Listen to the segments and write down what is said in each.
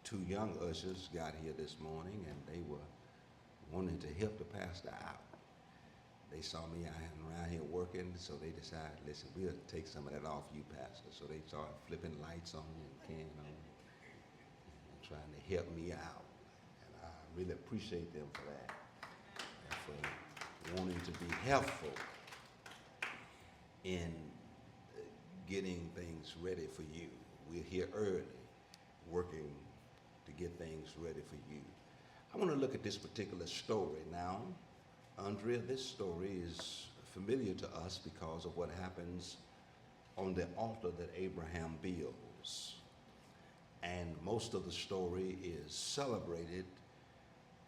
two young ushers got here this morning and they were wanting to help the pastor out. They saw me around here working, so they decided, listen, we'll take some of that off you, pastor. So they started flipping lights on and can on and trying to help me out. And I really appreciate them for that and for wanting to be helpful in getting things ready for you. We're here early working to get things ready for you. I want to look at this particular story now. Andrea, this story is familiar to us because of what happens on the altar that Abraham builds. And most of the story is celebrated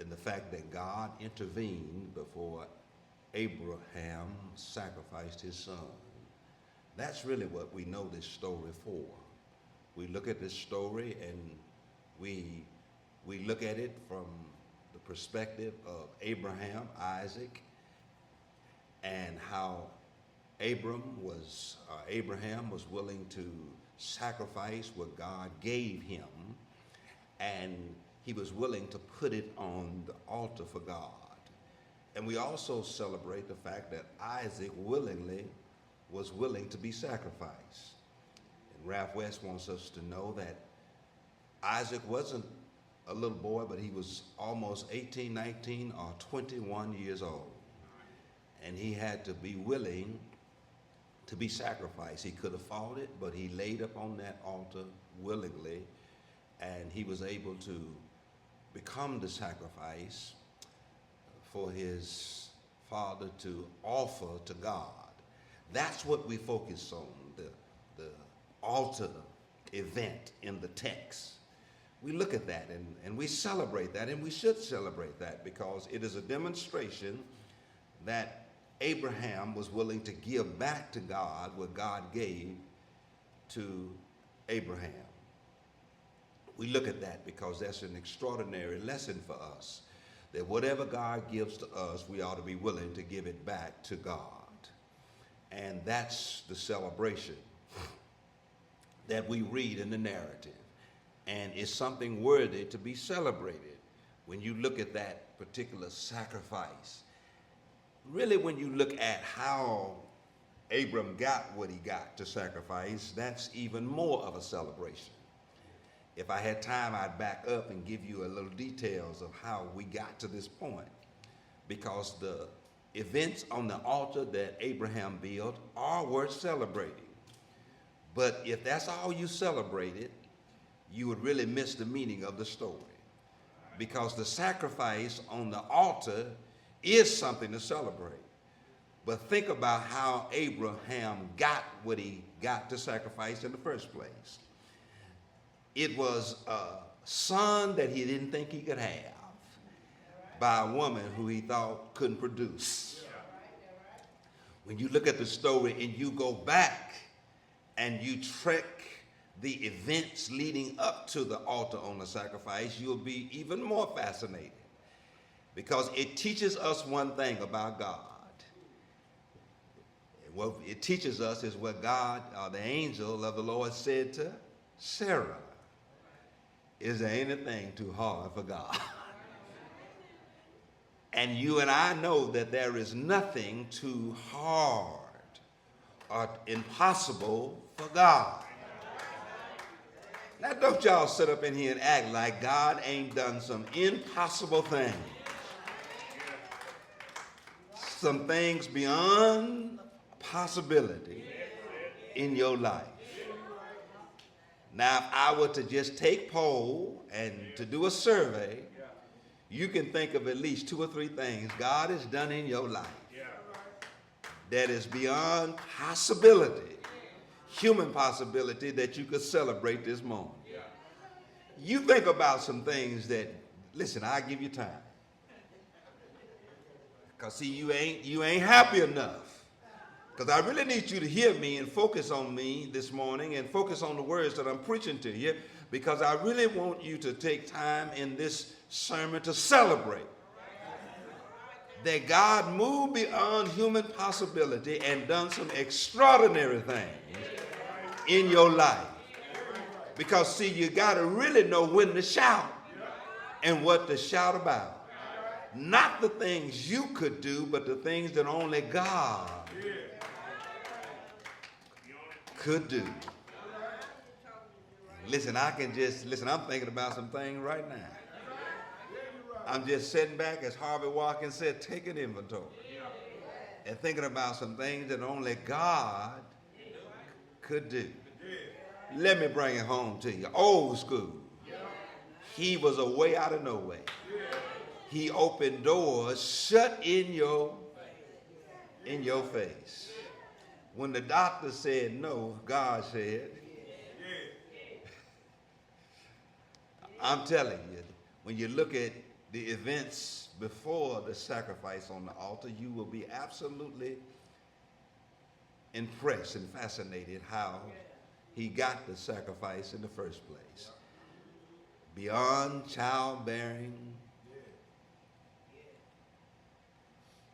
in the fact that God intervened before Abraham sacrificed his son. That's really what we know this story for. We look at this story and we look at it from the perspective of Abraham, Isaac, and how Abraham was willing to sacrifice what God gave him, and he was willing to put it on the altar for God. And we also celebrate the fact that Isaac was willing to be sacrificed. And Ralph West wants us to know that Isaac wasn't a little boy, but he was almost 18, 19, or 21 years old. And he had to be willing to be sacrificed. He could have fought it, but he laid up on that altar willingly, and he was able to become the sacrifice for his father to offer to God. That's what we focus on, the altar event in the text. We look at that and we celebrate that, and we should celebrate that because it is a demonstration that Abraham was willing to give back to God what God gave to Abraham. We look at that because that's an extraordinary lesson for us, that whatever God gives to us, we ought to be willing to give it back to God. And that's the celebration that we read in the narrative. And it's something worthy to be celebrated when you look at that particular sacrifice. Really, when you look at how Abram got what he got to sacrifice, that's even more of a celebration. If I had time, I'd back up and give you a little details of how we got to this point, because the events on the altar that Abraham built are worth celebrating. But if that's all you celebrated, you would really miss the meaning of the story, because the sacrifice on the altar is something to celebrate. But think about how Abraham got what he got to sacrifice in the first place. It was a son that he didn't think he could have by a woman who he thought couldn't produce. When you look at the story and you go back and you track the events leading up to the altar on the sacrifice, you'll be even more fascinated, because it teaches us one thing about God. What it teaches us is what God, the angel of the Lord, said to Sarah: is there anything too hard for God? And you and I know that there is nothing too hard or impossible for God. Now, don't y'all sit up in here and act like God ain't done some impossible things. Some things beyond possibility in your life. Now, if I were to just take poll and to do a survey, you can think of at least 2 or 3 things God has done in your life that is beyond possibility, human possibility, that you could celebrate this moment. You think about some things that, listen, I'll give you time. Because see, you ain't happy enough. Because I really need you to hear me and focus on me this morning and focus on the words that I'm preaching to you, because I really want you to take time in this sermon to celebrate that God moved beyond human possibility and done some extraordinary things in your life. Because, see, you got to really know when to shout and what to shout about. Not the things you could do, but the things that only God could do. Listen, I'm thinking about some things right now. I'm just sitting back, as Harvey Watkins said, taking inventory and thinking about some things that only God could do. Let me bring it home to you. Old school. He was a way out of no way. He opened doors shut in your face. When the doctor said no, God said, I'm telling you, when you look at the events before the sacrifice on the altar, you will be absolutely impressed and fascinated how he got the sacrifice in the first place. Beyond childbearing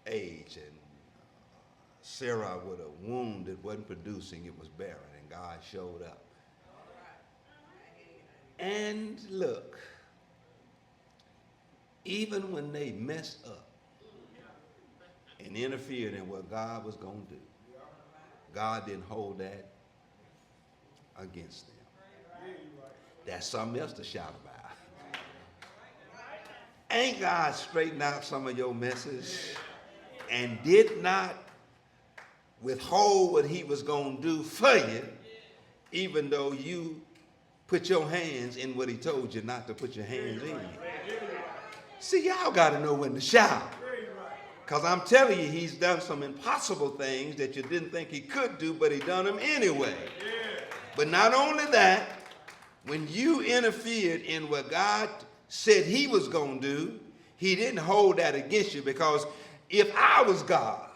age, and Sarah with a womb that wasn't producing, it was barren, and God showed up. And look, even when they messed up and interfered in what God was going to do, God didn't hold that against them. That's something else to shout about. Ain't God straightened out some of your messes and did not withhold what he was going to do for you, even though you put your hands in what he told you not to put your hands in? See, y'all got to know when to shout. Because I'm telling you, he's done some impossible things that you didn't think he could do, but he done them anyway. But not only that, when you interfered in what God said he was going to do, he didn't hold that against you. Because if I was God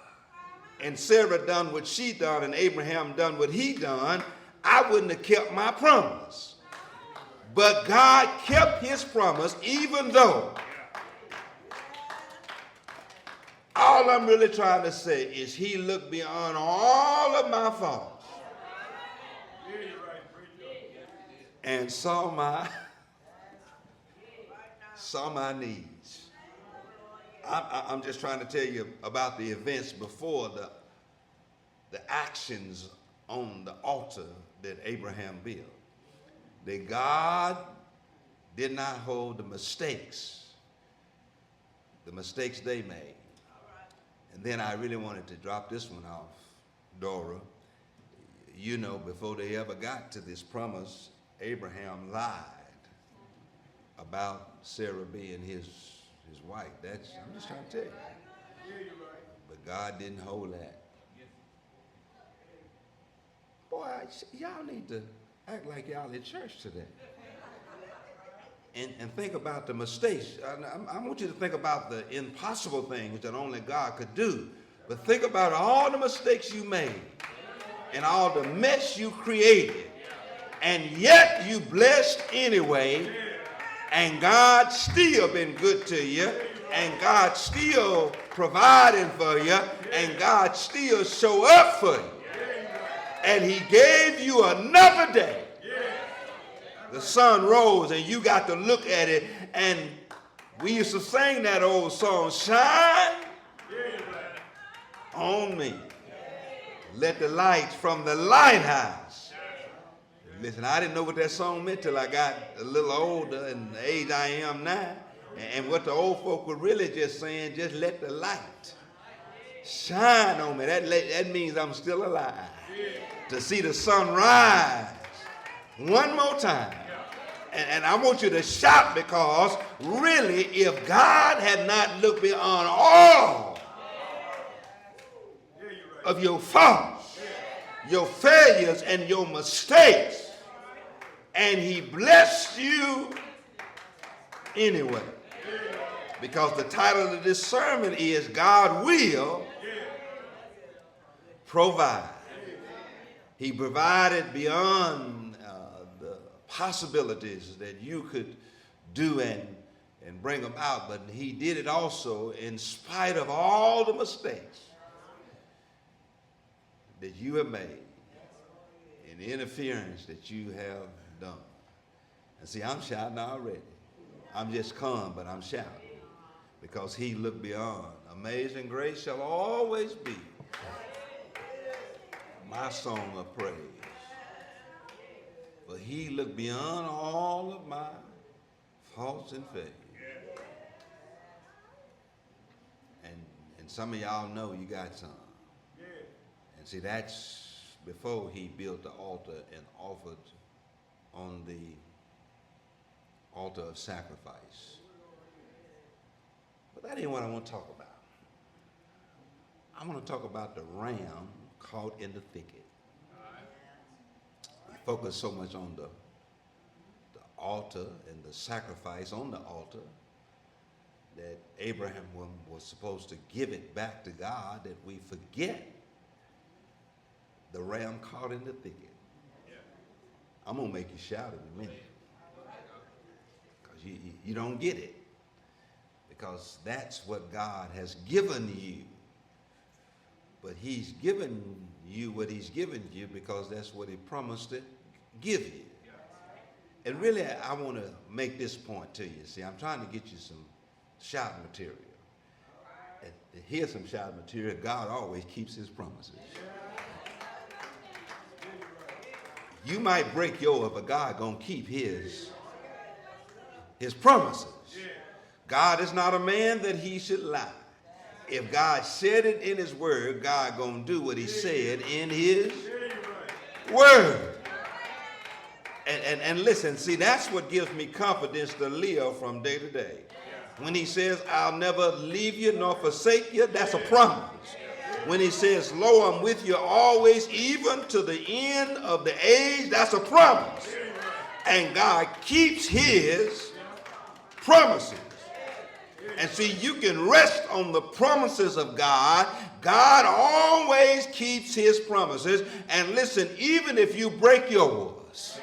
and Sarah done what she done and Abraham done what he done, I wouldn't have kept my promise. But God kept his promise, even though all I'm really trying to say is he looked beyond all of my faults and saw my needs. I'm just trying to tell you about the events before the actions on the altar that Abraham built. That God did not hold the mistakes they made. And then I really wanted to drop this one off, Dora. You know, before they ever got to this promise, Abraham lied about Sarah being his wife. I'm just trying to tell you. But God didn't hold that. Boy, y'all need to act like y'all in church today. And think about the mistakes. I want you to think about the impossible things that only God could do. But think about all the mistakes you made and all the mess you created. And yet you blessed anyway. And God still been good to you. And God still providing for you. And God still show up for you. And he gave you another day. The sun rose and you got to look at it, and we used to sing that old song, shine on me. Let the light from the lighthouse. Listen, I didn't know what that song meant till I got a little older and the age I am now. And what the old folk were really just saying, just let the light shine on me. That means I'm still alive. To see the sun rise one more time. And I want you to shout, because really, if God had not looked beyond all of your faults, your failures, and your mistakes, and he blessed you anyway. Because the title of this sermon is God Will Provide. He provided beyond the possibilities that you could do and bring them out, but he did it also in spite of all the mistakes that you have made and the interference that you have done. And see, I'm shouting already. I'm just calm, but I'm shouting because he looked beyond. Amazing grace shall always be my song of praise. For he looked beyond all of my faults and failures. And some of y'all know you got some. And see, that's before he built the altar and offered on the altar of sacrifice. But that ain't what I want to talk about. I want to talk about the ram caught in the thicket. We focus so much on the altar and the sacrifice on the altar that Abraham was supposed to give it back to God, that we forget the ram caught in the thicket. I'm going to make you shout in a minute because you don't get it, because that's what God has given you. But he's given you what he's given you because that's what he promised to give you. And really, I want to make this point to you. See, I'm trying to get you some shouting material. And here's some shouting material. God always keeps his promises. You might break yours, but God gonna keep his promises. God is not a man that he should lie. If God said it in his word, God gonna do what he said in his word. And listen, see, that's what gives me confidence to live from day to day. When he says, I'll never leave you nor forsake you, that's a promise. When he says, lo, I'm with you always, even to the end of the age, that's a promise. And God keeps his promises. And see, you can rest on the promises of God. God always keeps his promises. And listen, even if you break yours,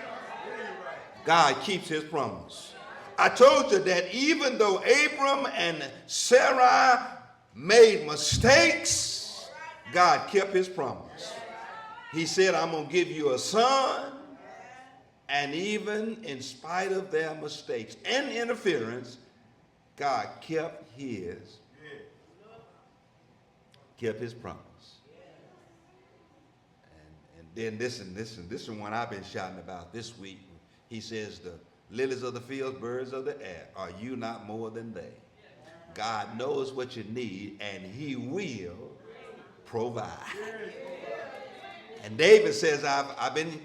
God keeps his promise. I told you that even though Abram and Sarai made mistakes, God kept his promise. He said, I'm going to give you a son. And even in spite of their mistakes and interference, God kept his promise. And then this is one I've been shouting about this week. He says, the lilies of the field, birds of the air, are you not more than they? God knows what you need, and he will provide. And David says, I've been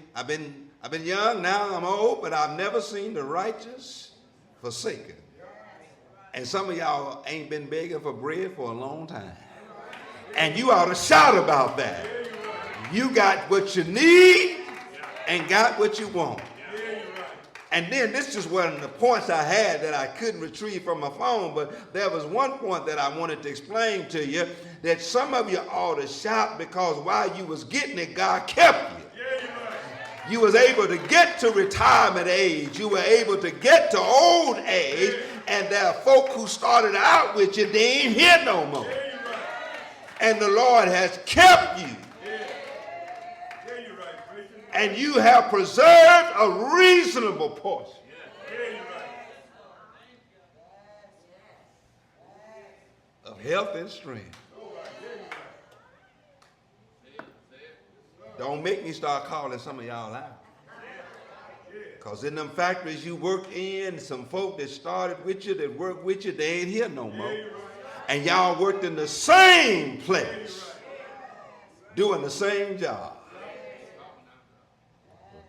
young, now I'm old, but I've never seen the righteous forsaken. And some of y'all ain't been begging for bread for a long time. And you ought to shout about that. You got what you need and got what you want. And then this is one of the points I had that I couldn't retrieve from my phone, but there was one point that I wanted to explain to you, that some of you ought to shout because while you was getting it, God kept you. You was able to get to retirement age. You were able to get to old age, and there are folk who started out with you, they ain't here no more. And the Lord has kept you. And you have preserved a reasonable portion of health and strength. Don't make me start calling some of y'all out. Because in them factories you work in, some folk that started with you, that work with you, they ain't here no more. And y'all worked in the same place, doing the same job.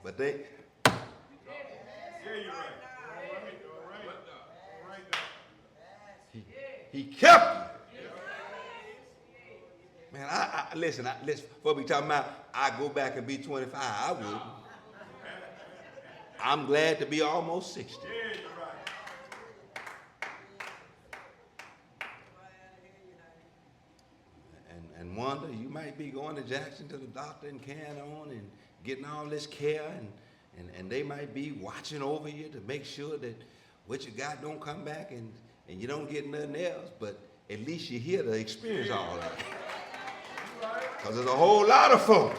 But he kept you. Man, listen, what we talking about, I go back and be 25, I wouldn't. I'm glad to be almost 60. And Wanda, you might be going to Jackson to the doctor and carrying on and getting all this care, and they might be watching over you to make sure that what you got don't come back and you don't get nothing else, but at least you're here to experience all that. Because there's a whole lot of folk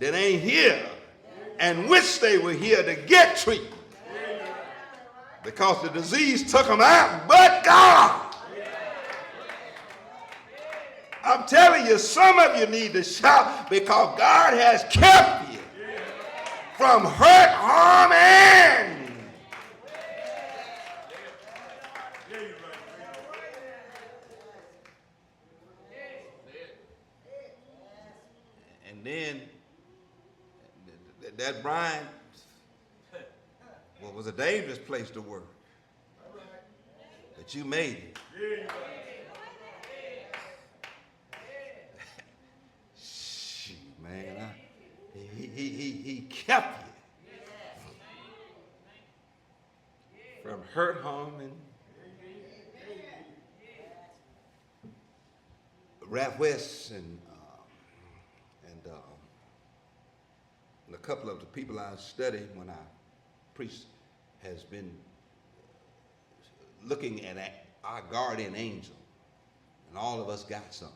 that ain't here and wish they were here to get treatment because the disease took them out, but God. I'm telling you, some of you need to shout because God has kept you from hurt, harm, and then that Brian was a dangerous place to work. But you made it. Shoot, man, he kept you from hurt, harm, and Ralph West and a couple of the people I studied when I preached has been looking at our guardian angel, and all of us got some.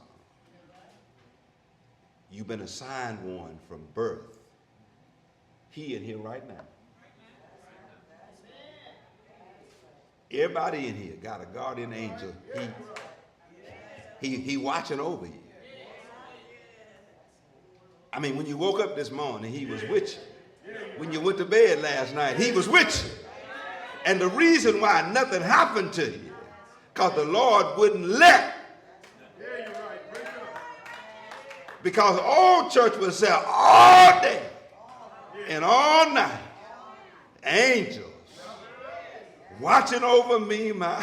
You've been assigned one from birth. He in here right now. Everybody in here got a guardian angel. He watching over you. I mean, when you woke up this morning, he was with you. When you went to bed last night, he was with you. And the reason why nothing happened to you, because the Lord wouldn't let. Because the old church would say all day and all night, angels watching over me, my.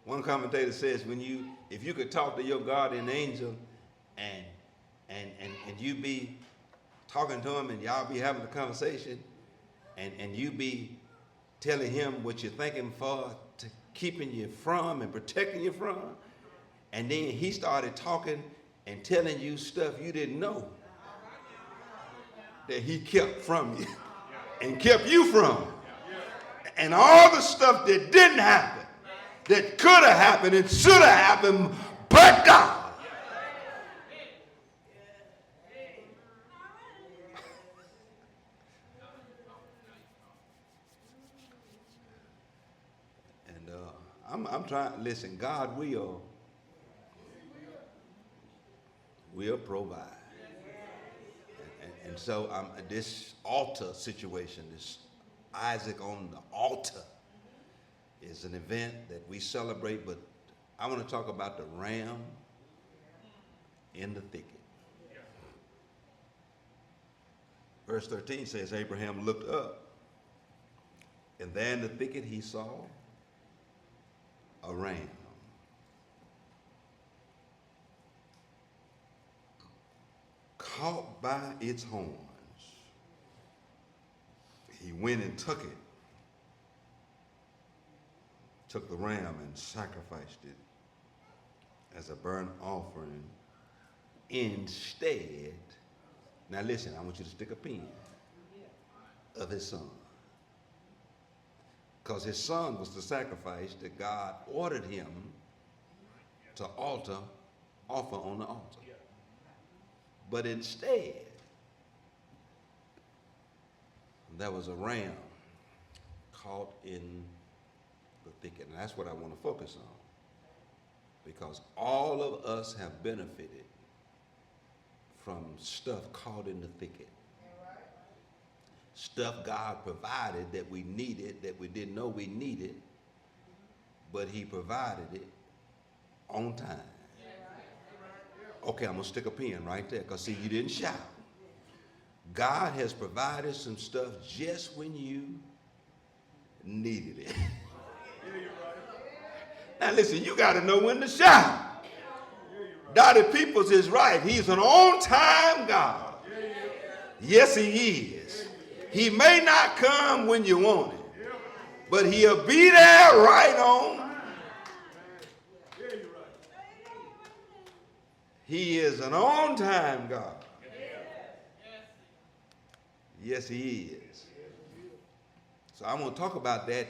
One commentator says, if you could talk to your guardian angel and you be talking to him and y'all be having a conversation and you be telling him what you're thinking for, to keeping you from and protecting you from, and then he started talking and telling you stuff you didn't know that he kept from you and kept you from, and all the stuff that didn't happen, that could have happened and should have happened, but God. And I'm trying, listen, God will provide. And so this altar situation, this Isaac on the altar, is an event that we celebrate, but I want to talk about the ram in the thicket. Verse 13 says, Abraham looked up, and there in the thicket he saw a ram. Caught by its horns. He went and took the ram and sacrificed it as a burnt offering instead. Now listen, I want you to stick a pin of his son. Because his son was the sacrifice that God ordered him to offer on the altar. But instead, there was a ram caught in the thicket. And that's what I want to focus on. Because all of us have benefited from stuff caught in the thicket. Stuff God provided that we needed, that we didn't know we needed, but he provided it on time. Okay, I'm going to stick a pin right there, because see, you didn't shout. God has provided some stuff just when you needed it. Now listen, you got to know when to shout. Dottie Peoples is right. He's an on-time God. Yes, he is. He may not come when you want it, but he'll be there right on. He is an on-time God. Yes, he is. So I'm going to talk about that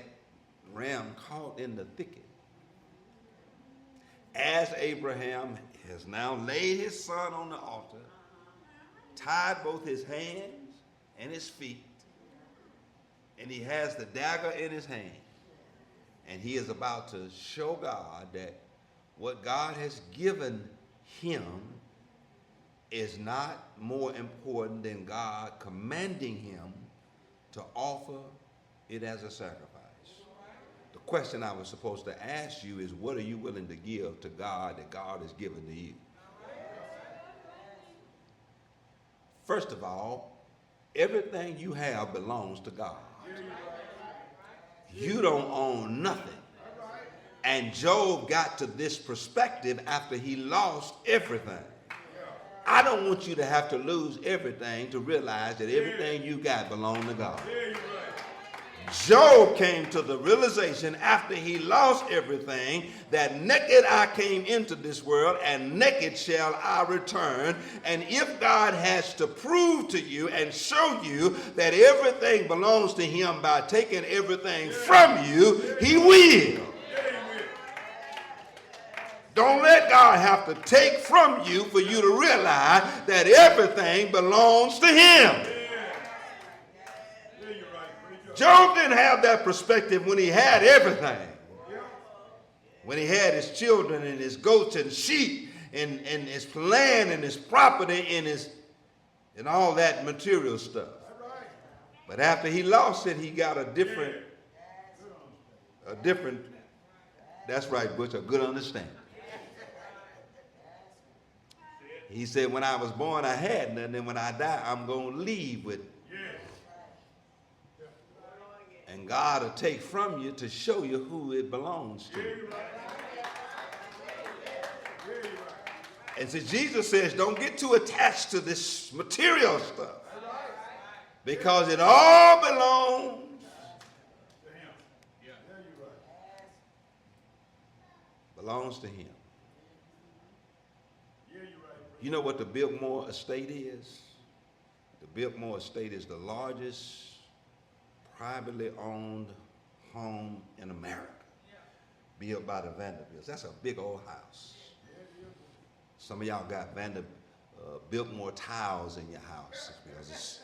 ram caught in the thicket. As Abraham has now laid his son on the altar, tied both his hands and his feet, and he has the dagger in his hand, and he is about to show God that what God has given him is not more important than God commanding him to offer it as a sacrifice. The question I was supposed to ask you is, what are you willing to give to God that God has given to you? First of all, everything you have belongs to God. You don't own nothing. And Job got to this perspective after he lost everything. I don't want you to have to lose everything to realize that everything you got belongs to God. Job came to the realization after he lost everything that naked I came into this world and naked shall I return. And if God has to prove to you and show you that everything belongs to him by taking everything from you, he will. Don't let God have to take from you for you to realize that everything belongs to him. Job didn't have that perspective when he had everything. When he had his children and his goats and sheep and his land and his property and all that material stuff. But after he lost it, he got a different, that's right, Butch, a good understanding. He said, when I was born, I had nothing, and when I die, I'm going to leave with it. And God will take from you to show you who it belongs to. And so Jesus says, don't get too attached to this material stuff, because it all belongs to him. You know what the Biltmore Estate is? The Biltmore Estate is the largest privately owned home in America, built by the Vanderbilts. That's a big old house. Some of y'all got Biltmore tiles in your house because it's,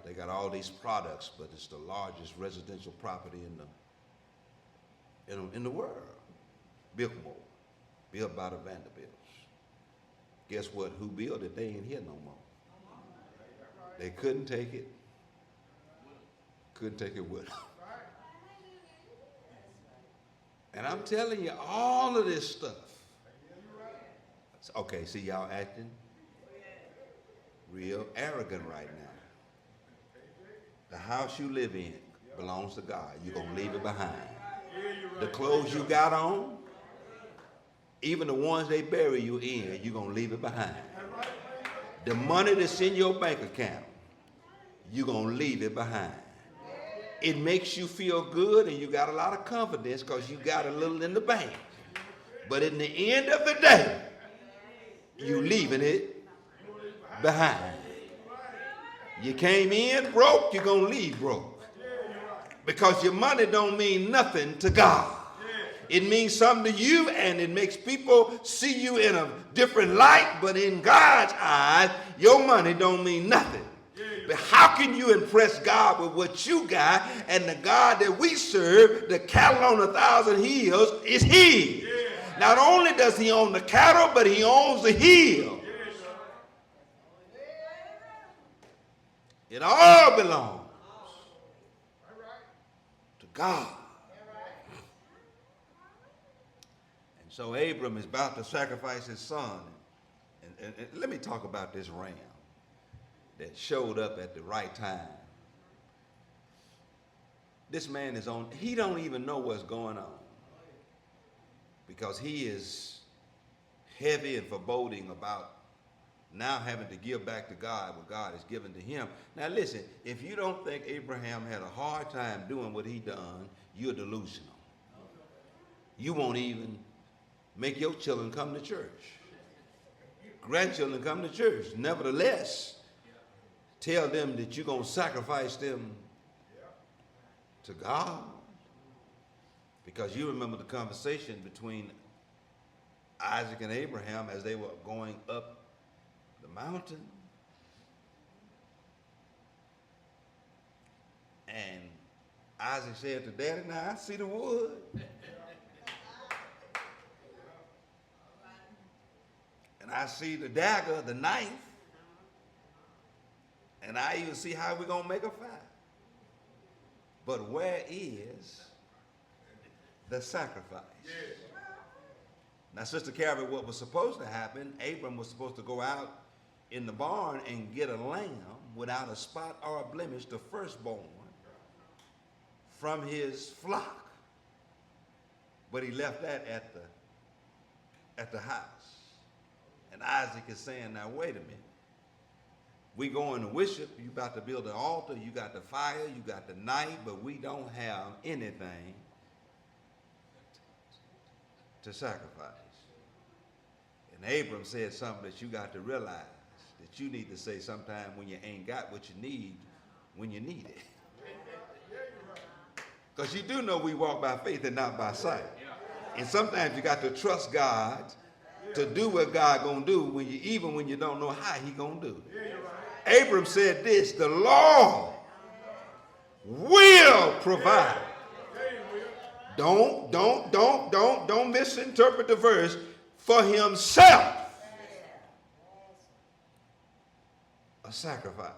they got all these products, but it's the largest residential property in the world. Biltmore, built by the Vanderbilts. Guess what? Who built it? They ain't here no more. They couldn't take it. Couldn't take it with them. And I'm telling you, all of this stuff. Okay, see y'all acting real arrogant right now. The house you live in belongs to God. You're going to leave it behind. The clothes you got on, even the ones they bury you in, you're going to leave it behind. The money that's in your bank account, you're going to leave it behind. It makes you feel good and you got a lot of confidence because you got a little in the bank. But in the end of the day, you leaving it behind. You came in broke, you're going to leave broke. Because your money don't mean nothing to God. It means something to you, and it makes people see you in a different light, but in God's eyes, your money don't mean nothing. But how can you impress God with what you got? And the God that we serve, the cattle on 1,000 hills, is his. Not only does he own the cattle, but he owns the hill. It all belongs to God. And so Abram is about to sacrifice his son. And let me talk about this ram that showed up at the right time. This man is on, he don't even know what's going on, because he is heavy and foreboding about now having to give back to God what God has given to him. Now listen, if you don't think Abraham had a hard time doing what he done, you're delusional. You won't even make your children come to church. Grandchildren come to church. Nevertheless, tell them that you're going to sacrifice them to God. Because you remember the conversation between Isaac and Abraham as they were going up the mountain. And Isaac said to Daddy, now I see the wood. And I see the dagger, the knife. And I even see how we're going to make a fire. But where is the sacrifice? Yes. Now, Sister Carrie, what was supposed to happen, Abram was supposed to go out in the barn and get a lamb without a spot or a blemish, the firstborn, from his flock. But he left that at the house. And Isaac is saying, now wait a minute. We going to worship, you about to build an altar, you got the fire, you got the knife, but we don't have anything to sacrifice. And Abram said something that you got to realize, that you need to say sometime when you ain't got what you need, when you need it. Because you do know we walk by faith and not by sight. And sometimes you got to trust God to do what God gonna do even when you don't know how he gonna do it. Abram said this, the Lord will provide. Don't misinterpret the verse. For himself a sacrifice.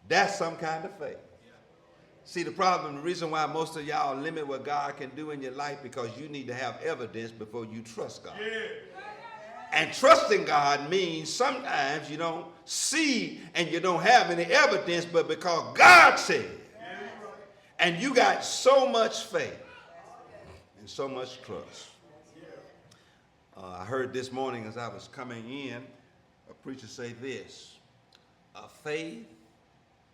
That's some kind of faith. See, the problem, the reason why most of y'all limit what God can do in your life, because you need to have evidence before you trust God. And trusting God means sometimes you don't see and you don't have any evidence, but because God said, and you got so much faith and so much trust. I heard this morning as I was coming in, a preacher say this, a faith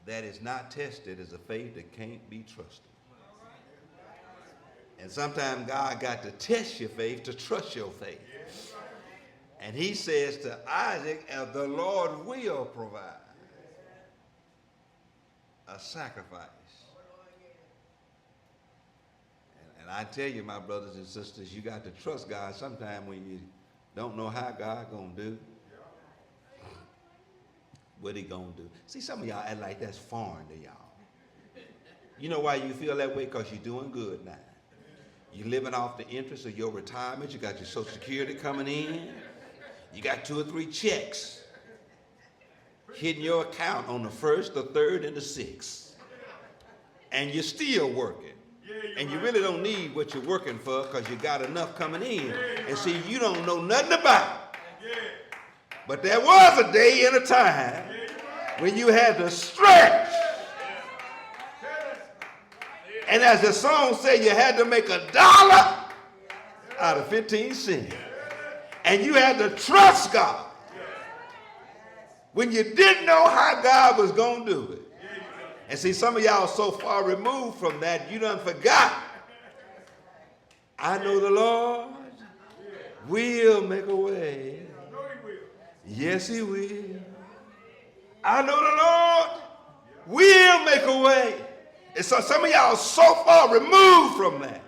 that is not tested is a faith that can't be trusted. And sometimes God got to test your faith to trust your faith. And he says to Isaac, the Lord will provide a sacrifice. And I tell you, my brothers and sisters, you got to trust God sometime when you don't know how God gonna do what he gonna do. See, some of y'all act like that's foreign to y'all. You know why you feel that way? Because you're doing good now. You're living off the interest of your retirement. You got your Social Security coming in. You got 2 or 3 checks hitting your account on the 1st, the 3rd, and the 6th. And you're still working. And you really don't need what you're working for because you got enough coming in. And see, you don't know nothing about it. But there was a day and a time when you had to stretch. And as the song said, you had to make $1 out of 15 cents. And you had to trust God when you didn't know how God was going to do it. And see, some of y'all so far removed from that, you done forgot. I know the Lord will make a way. Yes, he will. I know the Lord will make a way. And so some of y'all so far removed from that.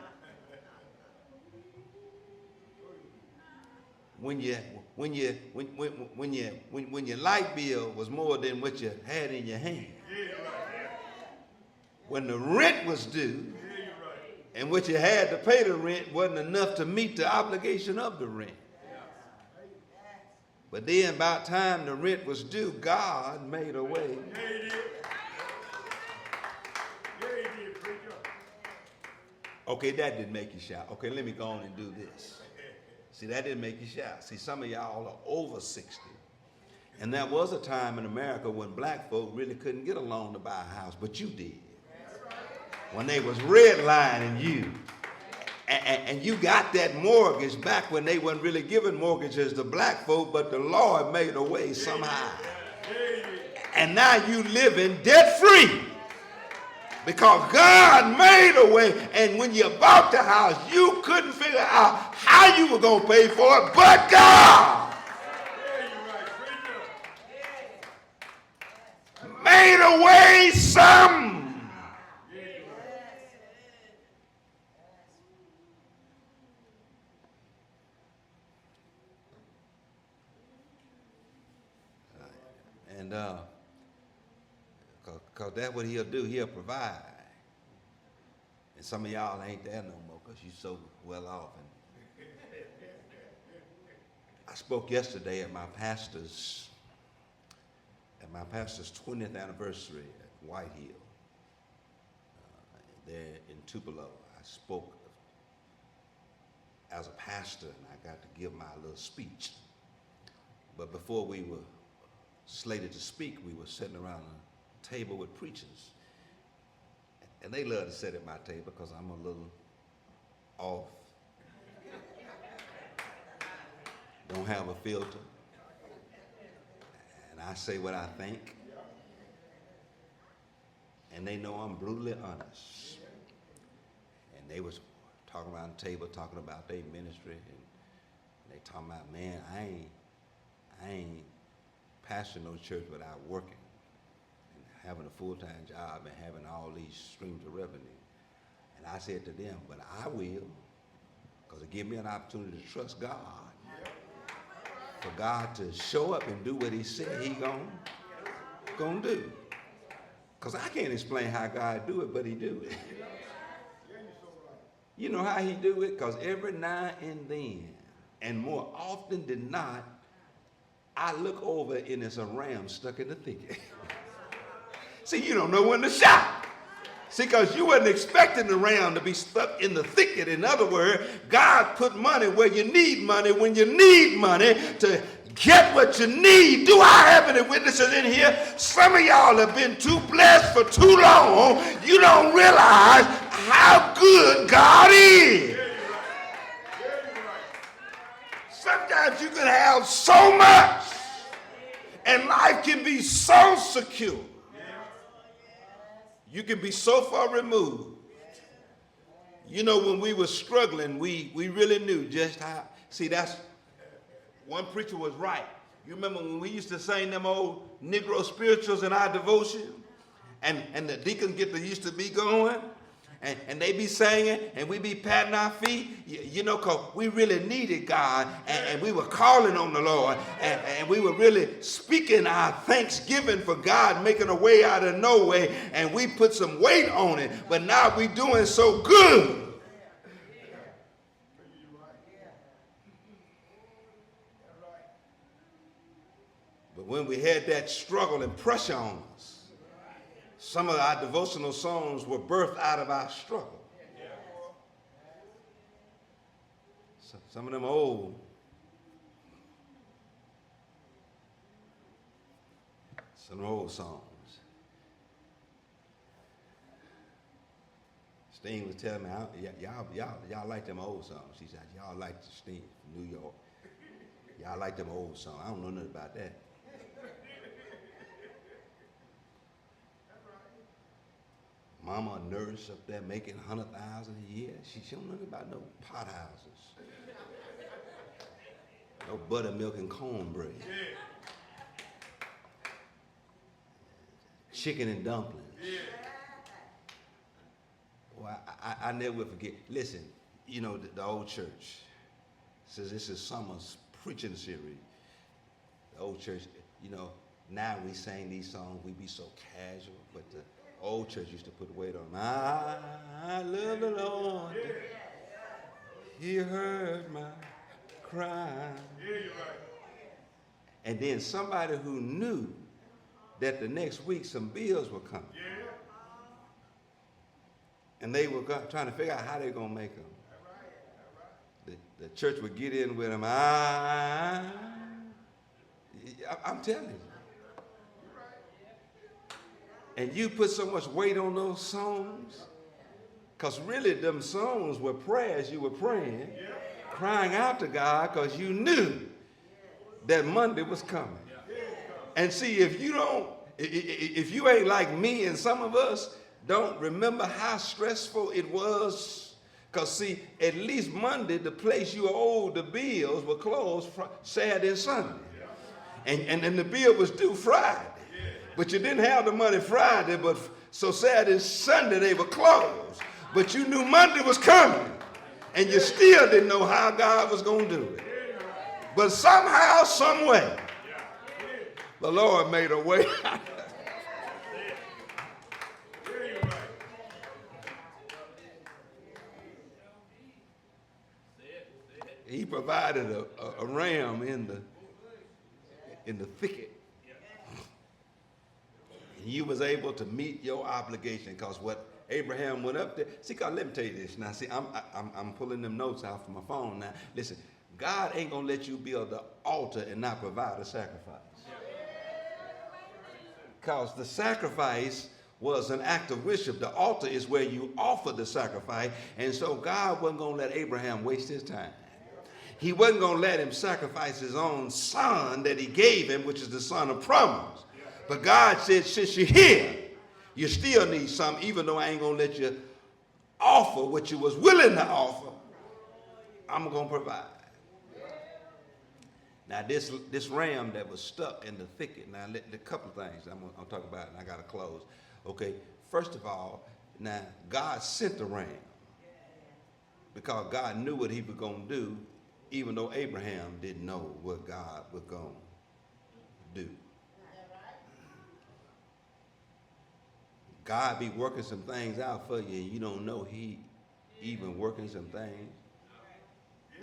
When your light bill was more than what you had in your hand. When the rent was due, and what you had to pay the rent wasn't enough to meet the obligation of the rent. But then about time the rent was due, God made a way. Okay, that didn't make you shout. Okay, let me go on and do this. See, that didn't make you shout. See, some of y'all are over 60. And there was a time in America when black folk really couldn't get a loan to buy a house, but you did. When they was redlining you. And you got that mortgage back when they weren't really giving mortgages to black folk, but the Lord made a way somehow. And now you living debt free. Because God made a way, and when you bought the house, you couldn't figure out how you were going to pay for it, but God made a way some. And cause that's what he'll do. He'll provide. And some of y'all ain't there no more because you're so well off. And I spoke yesterday at my pastor's 20th anniversary at White Hill, there in Tupelo. I spoke as a pastor, and I got to give my little speech. But before we were slated to speak, we were sitting around a table with preachers. And they love to sit at my table because I'm a little off. Don't have a filter. And I say what I think. And they know I'm brutally honest. And they was talking around the table, talking about their ministry. And they talking about, man, I ain't pastoring no church without working and having a full-time job and having all these streams of revenue. And I said to them, but I will, because it gives me an opportunity to trust God. For God to show up and do what he said he gonna do. Because I can't explain how God do it, but he do it. You know how he do it? Because every now and then, and more often than not, I look over and there's a ram stuck in the thicket. See, you don't know when to shout. See, because you wasn't expecting the ram to be stuck in the thicket. In other words, God put money where you need money when you need money to get what you need. Do I have any witnesses in here? Some of y'all have been too blessed for too long. You don't realize how good God is. Sometimes you can have so much and life can be so secure. You can be so far removed. You know, when we were struggling, we really knew just how. See, that's one preacher was right. You remember when we used to sing them old Negro spirituals in our devotion? And the deacons used to be going, and they be singing, and we be patting our feet, you know, because we really needed God, and we were calling on the Lord, and we were really speaking our thanksgiving for God making a way out of no way, and we put some weight on it, but now we doing so good. But when we had that struggle and pressure on us, some of our devotional songs were birthed out of our struggle. Some of them old. Some old songs. Sting was telling me, y'all like them old songs. She said, y'all like Sting from New York. Y'all like them old songs. I don't know nothing about that. Mama a nurse up there making $100,000 a year. She don't know nothing about no pot houses. No buttermilk and cornbread. Chicken and dumplings. Well, I never will forget. Listen, you know, the old church says this is summer's preaching series. The old church, you know, now we sing these songs, we be so casual, but the old church used to put weight on. I love the Lord. He heard my cry. And then somebody who knew that the next week some bills were coming. And they were trying to figure out how they're going to make them. The church would get in with them. I'm telling you. And you put so much weight on those songs, because really them songs were prayers you were praying, crying out to God because you knew that Monday was coming. And see, if you ain't like me and some of us don't remember how stressful it was, because see, at least Monday, the place you owed the bills were closed Saturday and Sunday. And the bill was due Friday. But you didn't have the money Friday, but so Saturday and Sunday they were closed. But you knew Monday was coming, and you still didn't know how God was going to do it. But somehow, some way, The Lord made a way. He provided a ram in the thicket. And you was able to meet your obligation, because what Abraham went up there. See, God, let me tell you this. Now, see, I'm pulling them notes out from my phone now. Listen, God ain't gonna let you build the altar and not provide a sacrifice. Because the sacrifice was an act of worship. The altar is where you offer the sacrifice. And so God wasn't gonna let Abraham waste his time. He wasn't going to let him sacrifice his own son that he gave him, which is the son of promise. But God said, since you're here, you still need something, even though I ain't going to let you offer what you was willing to offer. I'm going to provide. Now, this ram that was stuck in the thicket, now, a couple of things I'm going to talk about, and I got to close. Okay, first of all, now, God sent the ram because God knew what he was going to do, even though Abraham didn't know what God was going to do. God be working some things out for you, and you don't know he even working some things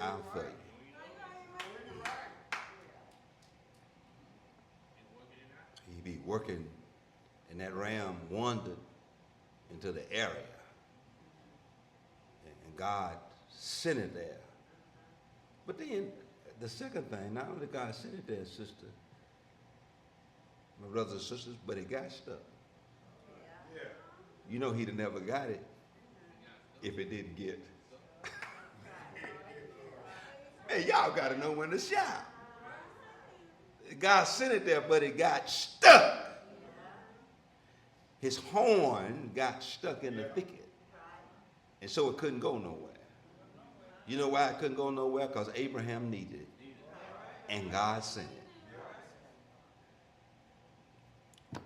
out for you. He be working, and that ram wandered into the area, and God sent it there. But then, the second thing, not only God sent it there, sister, my brothers and sisters, but it got stuck. Yeah. You know he'd have never got it if it didn't get. Man, y'all got to know when to shout. God sent it there, but it got stuck. His horn got stuck in the thicket, and so it couldn't go nowhere. You know why it couldn't go nowhere? Because Abraham needed it, and God sent it.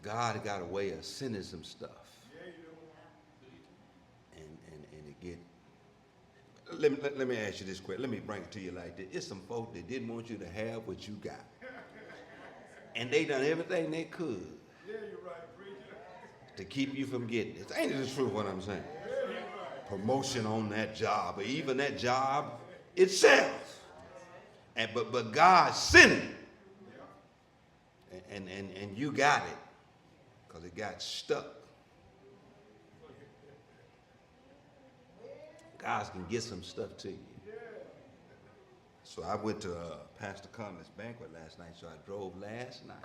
God got a way of sending some stuff, and it get. Let me ask you this quick. Let me bring it to you like this. It's some folk that didn't want you to have what you got, and they done everything they could to keep you from getting it. Ain't it the truth what I'm saying? Promotion on that job, or even that job itself. And but God sent it. And you got it because it got stuck. God can get some stuff to you. So I went to Pastor Conley's banquet last night, so I drove last night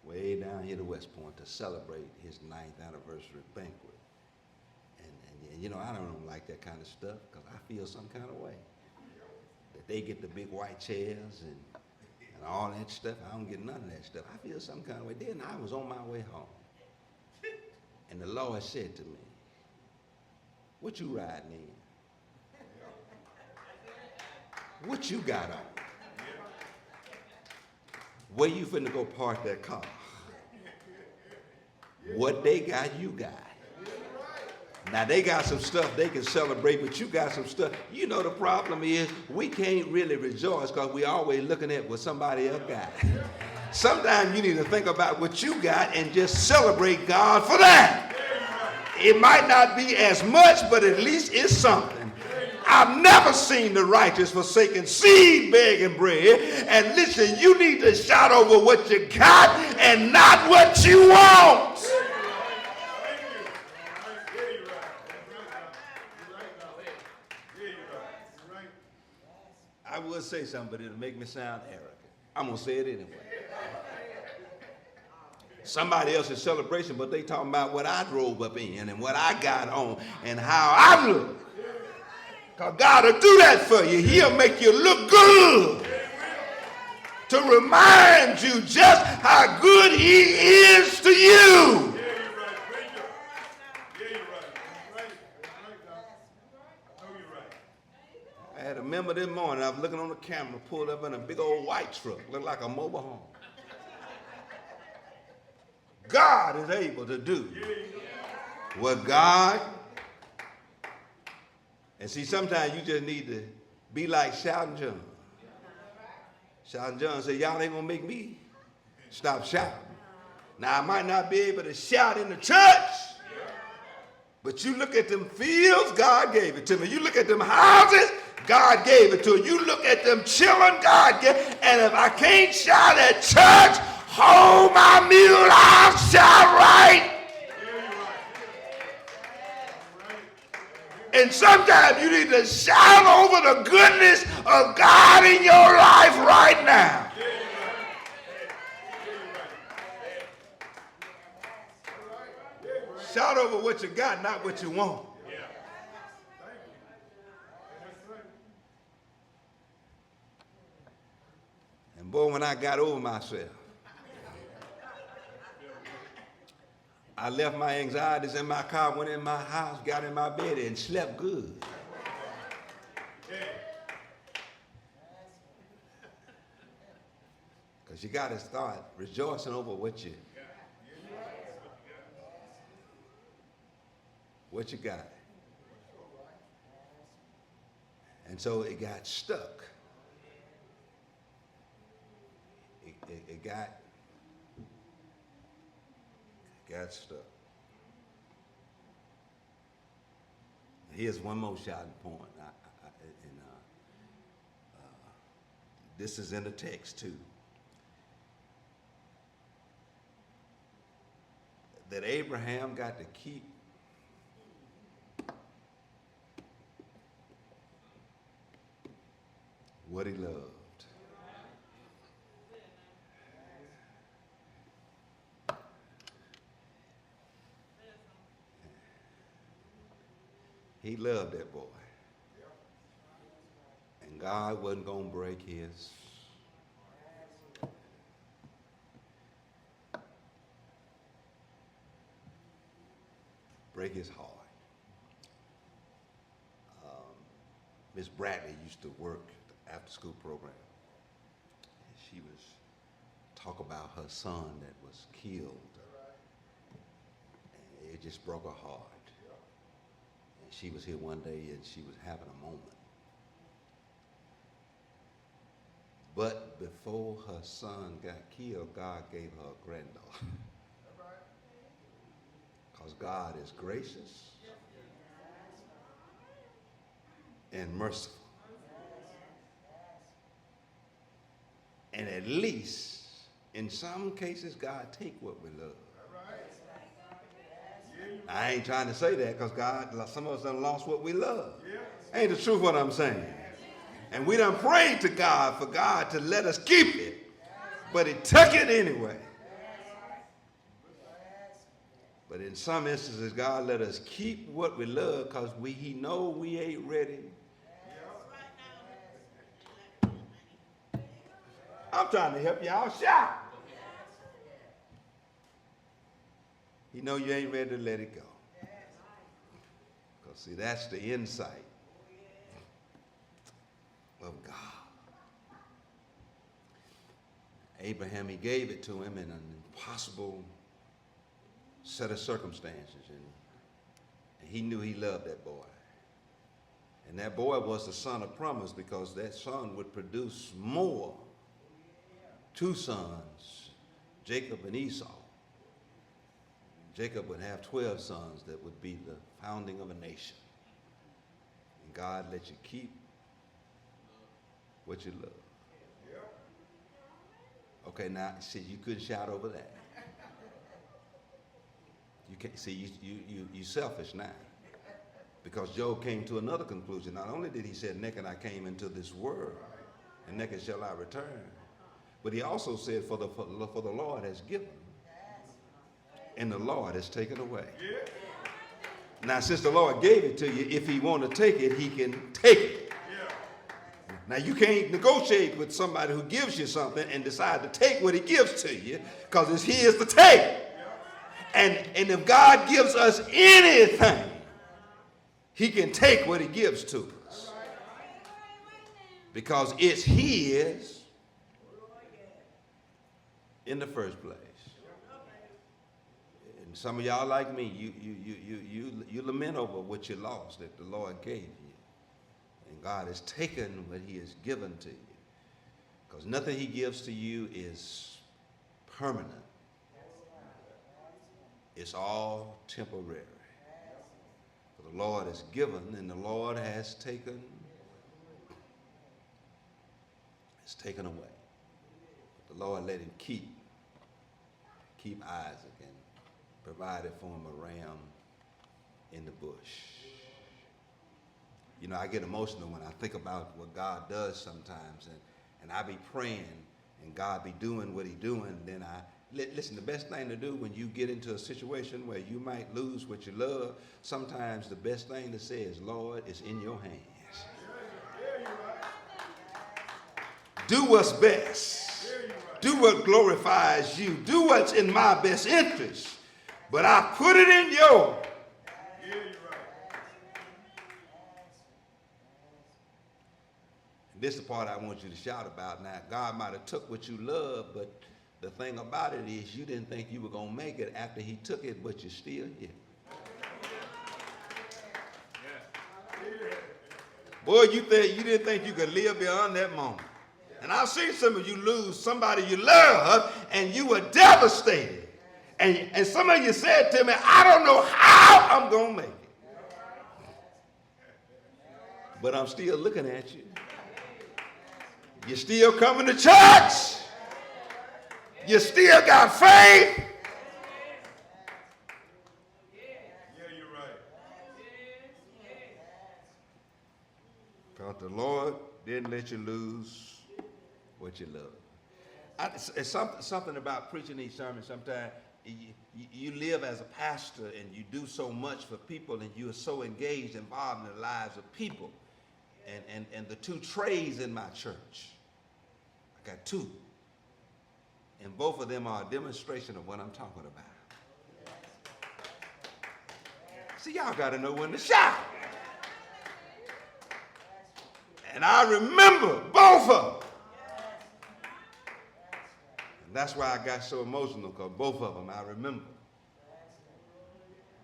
way down here to West Point to celebrate his 9th anniversary banquet. And you know, I don't like that kind of stuff because I feel some kind of way. That they get the big white chairs and all that stuff. I don't get none of that stuff. I feel some kind of way. Then I was on my way home. And the Lord said to me, what you riding in? What you got on? Where you finna go park that car? What they got, you got. Now, they got some stuff they can celebrate, but you got some stuff. You know, the problem is we can't really rejoice because we always looking at what somebody else got. Sometimes you need to think about what you got and just celebrate God for that. It might not be as much, but at least it's something. I've never seen the righteous forsaken seed begging bread. And listen, you need to shout over what you got and not what you want. I would say something, but it'll make me sound arrogant. I'm going to say it anyway. Somebody else's celebration, but they talking about what I drove up in and what I got on and how I look. Because God will do that for you. He'll make you look good to remind you just how good he is to you. I had a member this morning, I was looking on the camera, pulled up in a big old white truck, looked like a mobile home. God is able to do what God, and see, sometimes you just need to be like Shouting John Shouting John said, y'all ain't gonna make me stop shouting. Now I might not be able to shout in the church, but you look at them fields, God gave it to me. You look at them houses, God gave it to you. You look at them children, God gave it. And if I can't shout at church, hold my mule, I'll shout right. And sometimes you need to shout over the goodness of God in your life right now. Shout over what you got, not what you want. And boy, when I got over myself, I left my anxieties in my car, went in my house, got in my bed, and slept good. Because you got to start rejoicing over what you got. And so it got stuck. It got stuck. Here's one more shouting point. This is in the text too. That Abraham got to keep what he loved. He loved that boy. And God wasn't going to break his heart. Miss Bradley used to work the after-school program. She was talk about her son that was killed. And it just broke her heart. And she was here one day and she was having a moment. But before her son got killed, God gave her a granddaughter. Because God is gracious and merciful. And at least, in some cases, God take what we love. I ain't trying to say that because God, some of us done lost what we love. Ain't the truth what I'm saying? And we done prayed to God for God to let us keep it, but he took it anyway. But in some instances, God let us keep what we love because he know we ain't ready. I'm trying to help y'all shout. He know you ain't ready to let it go. Because see, that's the insight of God. Abraham, he gave it to him in an impossible set of circumstances, and he knew he loved that boy. And that boy was the son of promise because that son would produce more. Two sons, Jacob and Esau. Jacob would have 12 sons that would be the founding of a nation. And God let you keep what you love. Okay, now, see, you couldn't shout over that. You can't see you selfish now, because Job came to another conclusion. Not only did he say, "Naked I came into this world, and naked shall I return," but he also said, "For the Lord has given, and the Lord has taken away." Now, since the Lord gave it to you, if he want to take it, he can take it. Now, you can't negotiate with somebody who gives you something and decide to take what he gives to you, because it's his to take. And if God gives us anything, he can take what he gives to us. Because it's his in the first place. And some of y'all like me, you lament over what you lost that the Lord gave you. And God has taken what he has given to you. Because nothing he gives to you is permanent. It's all temporary. For the Lord has given and the Lord has taken away. But the Lord let him keep Isaac and provided for him a ram in the bush. You know, I get emotional when I think about what God does sometimes, and I be praying and God be doing what he doing. Then listen, the best thing to do when you get into a situation where you might lose what you love, sometimes the best thing to say is, Lord, it's in your hands. Do what's best. Do what glorifies you. Do what's in my best interest. But I put it in your. This is the part I want you to shout about now. God might have took what you love, but the thing about it is you didn't think you were going to make it after he took it, but you're still here. Boy, you didn't think you could live beyond that moment. And I've seen some of you lose somebody you love, and you were devastated. And some of you said to me, I don't know how I'm going to make it. But I'm still looking at you. You still coming to church. You still got faith. Yeah, you're right. Because the Lord didn't let you lose what you love. It's something about preaching these sermons. Sometimes you live as a pastor and you do so much for people and you are so engaged, involved in the lives of people. And the two trays in my church, I got two. And both of them are a demonstration of what I'm talking about. See, y'all got to know when to shout. And I remember both of them. And that's why I got so emotional, because both of them I remember.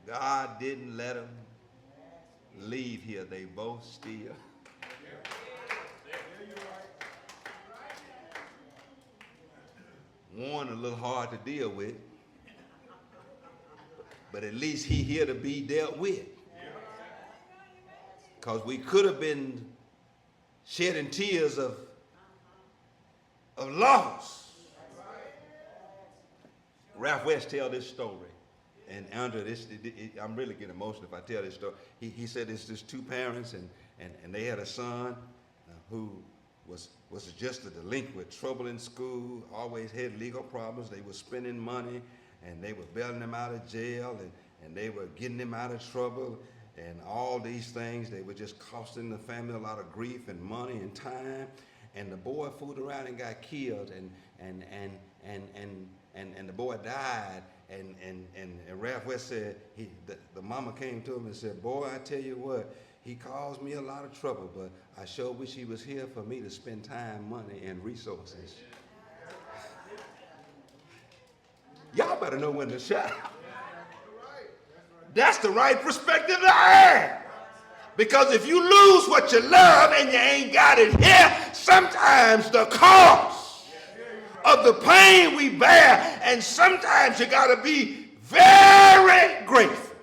God didn't let them leave here. They both still. One a little hard to deal with, but at least he here to be dealt with. Because we could have been shedding tears of loss. Ralph West tell this story, and under this, I'm really getting emotional if I tell this story. He said it's just two parents, and they had a son who was just a delinquent, trouble in school, always had legal problems. They were spending money, and they were bailing him out of jail, and they were getting him out of trouble, and all these things. They were just costing the family a lot of grief and money and time. And the boy fooled around and got killed, and the boy died. And Ralph West said, the mama came to him and said, boy, I tell you what, he caused me a lot of trouble, but I sure wish he was here for me to spend time, money, and resources. Y'all better know when to shout. That's the right perspective to have. Because if you lose what you love and you ain't got it here, sometimes the cost of the pain we bear, and sometimes you got to be very grateful.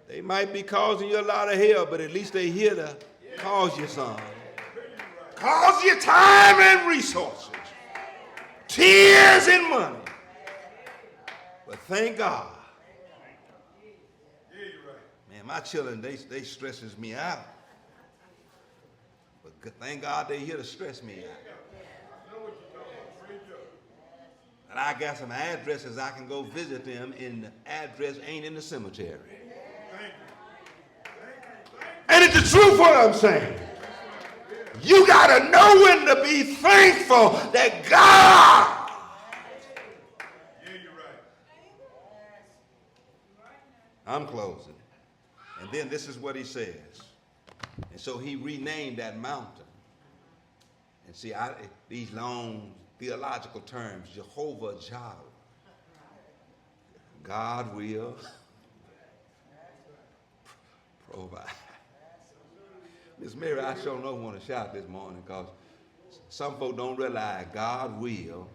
They might be causing you a lot of hell, but at least they here to cause you some. Cause you time and resources, tears and money. But thank God. Man, my children, they stresses me out. But thank God they here to stress me out. And I got some addresses I can go visit them, and the address ain't in the cemetery. And it's the truth what I'm saying. You got to know when to be thankful that God. Yeah, you're right. I'm closing. And then this is what he says. And so he renamed that mountain. And see, these long theological terms, Jehovah Jireh. God will provide. Miss Mary, I sure don't want to shout this morning because some folk don't realize God will.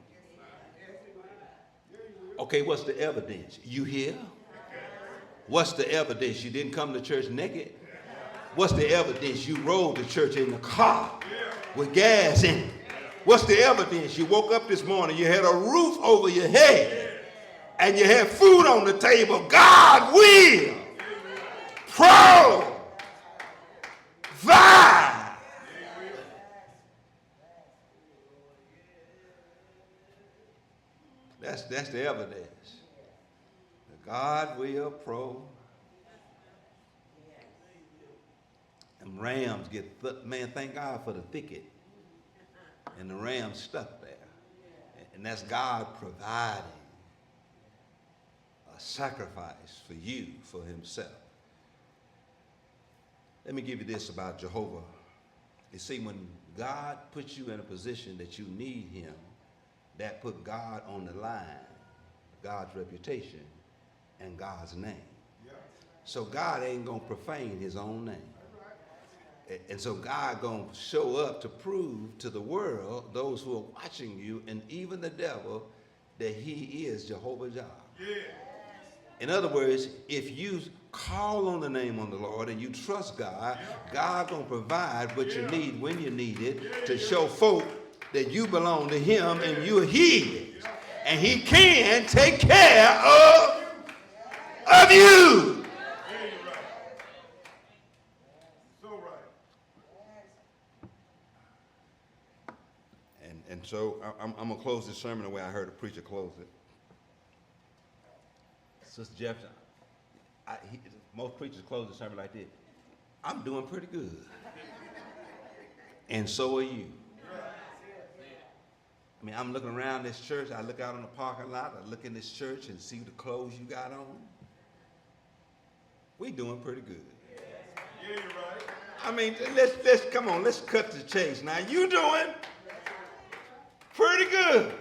Okay, what's the evidence? You here? What's the evidence? You didn't come to church naked? What's the evidence? You rode to church in the car with gas in it. What's the evidence? You woke up this morning, you had a roof over your head, and you had food on the table. God will provide. That's the evidence. God will provide. And rams get, man, thank God for the thicket. And the rams stuck there. And that's God providing a sacrifice for you, for himself. Let me give you this about Jehovah. You see, when God puts you in a position that you need him, that put God on the line, God's reputation, and God's name. So God ain't going to profane his own name. And so God going to show up to prove to the world, those who are watching you, and even the devil, that he is Jehovah Jireh. Yeah. In other words, if you call on the name of the Lord and you trust God, God going to provide what you need when you need it to show folk that you belong to him and you're his. And he can take care of you. And so I'm going to close this sermon the way I heard a preacher close it. Sister Jefferson, most preachers close the sermon like this. I'm doing pretty good. And so are you. I mean, I'm looking around this church. I look out on the parking lot. I look in this church and see the clothes you got on. We doing pretty good. Yeah, you're right. I mean, let's come on. Let's cut to the chase. Now, you doing pretty good.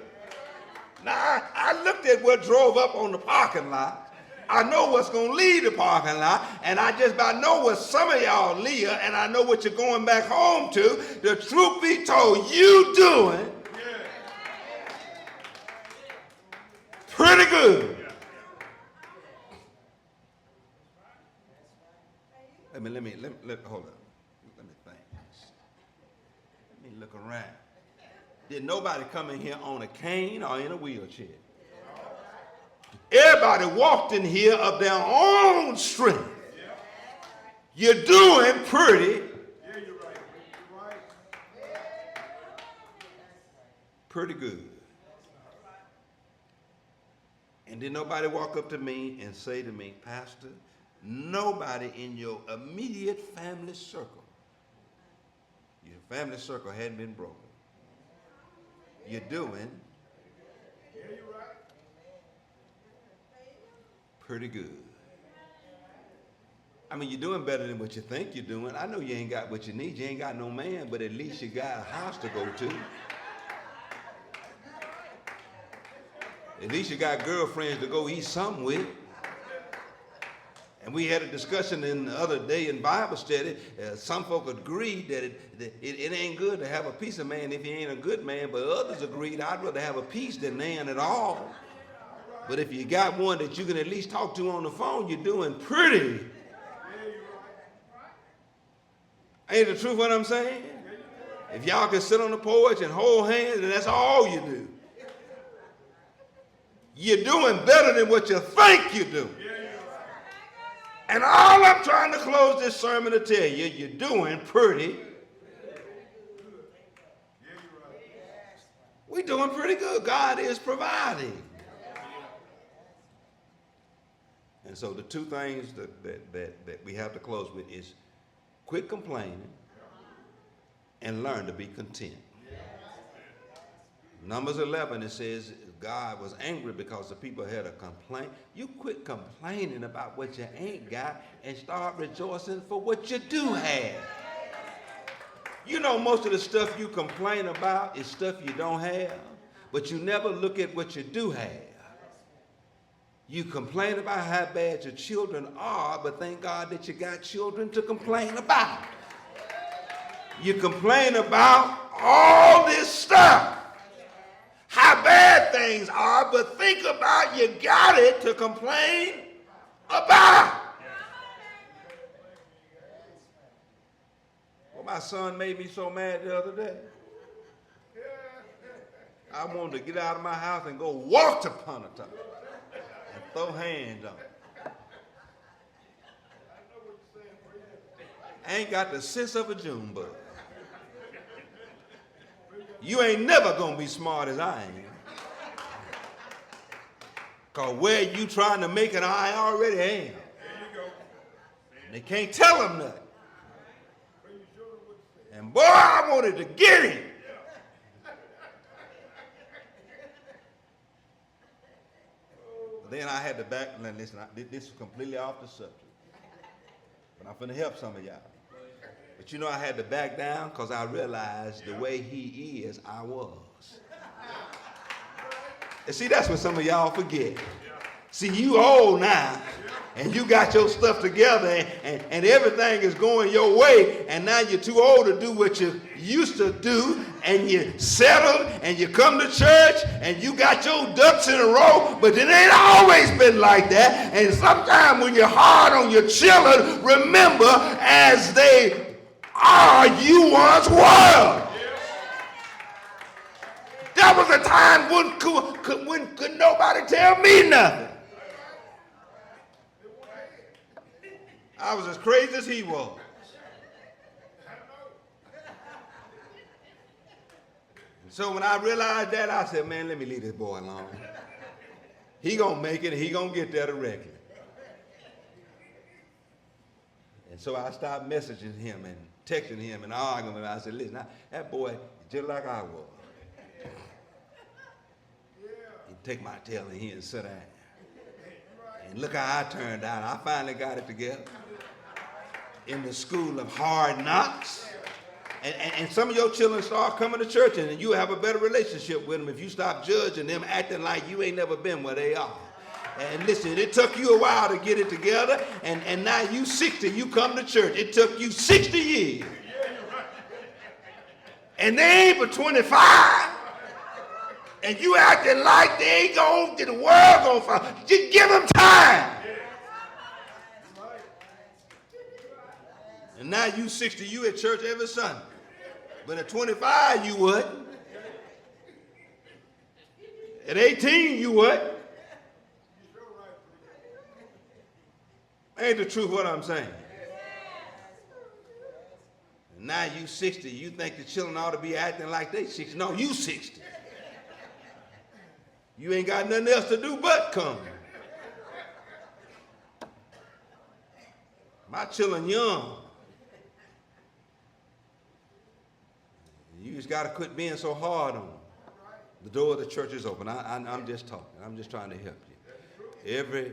Now, I looked at what drove up on the parking lot. I know what's going to leave the parking lot, and I just about know what some of y'all leave, and I know what you're going back home to. The truth be told, you doing pretty good. Let me hold up. Let me think. Let me look around. Did nobody come in here on a cane or in a wheelchair? Everybody walked in here of their own strength. You're doing pretty. Pretty good. And did nobody walk up to me and say to me, Pastor, nobody in your immediate family circle, your family circle hadn't been broken. You're doing pretty good. I mean, you're doing better than what you think you're doing. I know you ain't got what you need. You ain't got no man, but at least you got a house to go to. At least you got girlfriends to go eat something with. And we had a discussion the other day in Bible study. Some folk agreed that it ain't good to have a piece of man if he ain't a good man, but others agreed I'd rather have a piece than none at all. But if you got one that you can at least talk to on the phone, you're doing pretty. Ain't the truth what I'm saying? If y'all can sit on the porch and hold hands and that's all you do, you're doing better than what you think you do. And all I'm trying to close this sermon to tell you, you're doing pretty. We're doing pretty good. God is providing. And so the two things that we have to close with is quit complaining and learn to be content. Numbers 11, it says God was angry because the people had a complaint. You quit complaining about what you ain't got and start rejoicing for what you do have. You know, most of the stuff you complain about is stuff you don't have, but you never look at what you do have. You complain about how bad your children are, but thank God that you got children to complain about. You complain about all this stuff, how bad things are, but think about you got it to complain about. Well, my son made me so mad the other day. I wanted to get out of my house and go walk to Pontotoc and throw hands on him. I ain't got the sense of a June bug. You ain't never gonna be smart as I am. Cause where you trying to make it, I already am. And they can't tell them nothing. And boy, I wanted to get him. Then I had to back, and listen, this is completely off the subject. But I'm finna help some of y'all. But you know I had to back down because I realized the way he is, I was. And see, that's what some of y'all forget. See, you old now, and you got your stuff together, and everything is going your way, and now you're too old to do what you used to do, and you settled, and you come to church, and you got your ducks in a row, but it ain't always been like that. And sometimes when you're hard on your children, remember, as they are, you once were. That was a time when could nobody tell me nothing. I was as crazy as he was. So when I realized that, I said, man, let me leave this boy alone. He gonna make it, and he gonna get there directly. And so I stopped messaging him and texting him and arguing with him. I said, listen, that boy is just like I was. He'd take my tail in here and sit down. And look how I turned out. I finally got it together in the school of hard knocks. And some of your children start coming to church, and you have a better relationship with them if you stop judging them, acting like you ain't never been where they are. And listen, it took you a while to get it together, and now you 60, you come to church. It took you 60 years. And they ain't but 25. And you acting like they ain't going to the world gonna fall. Just give them time. And now you 60, you at church every Sunday. But at 25, you wouldn't. At 18, you would. Ain't the truth what I'm saying? And now you 60, you think the children ought to be acting like they 60. No, you 60. You ain't got nothing else to do but come. My children young. You just got to quit being so hard on them. The door of the church is open. I'm just talking. I'm just trying to help you. Every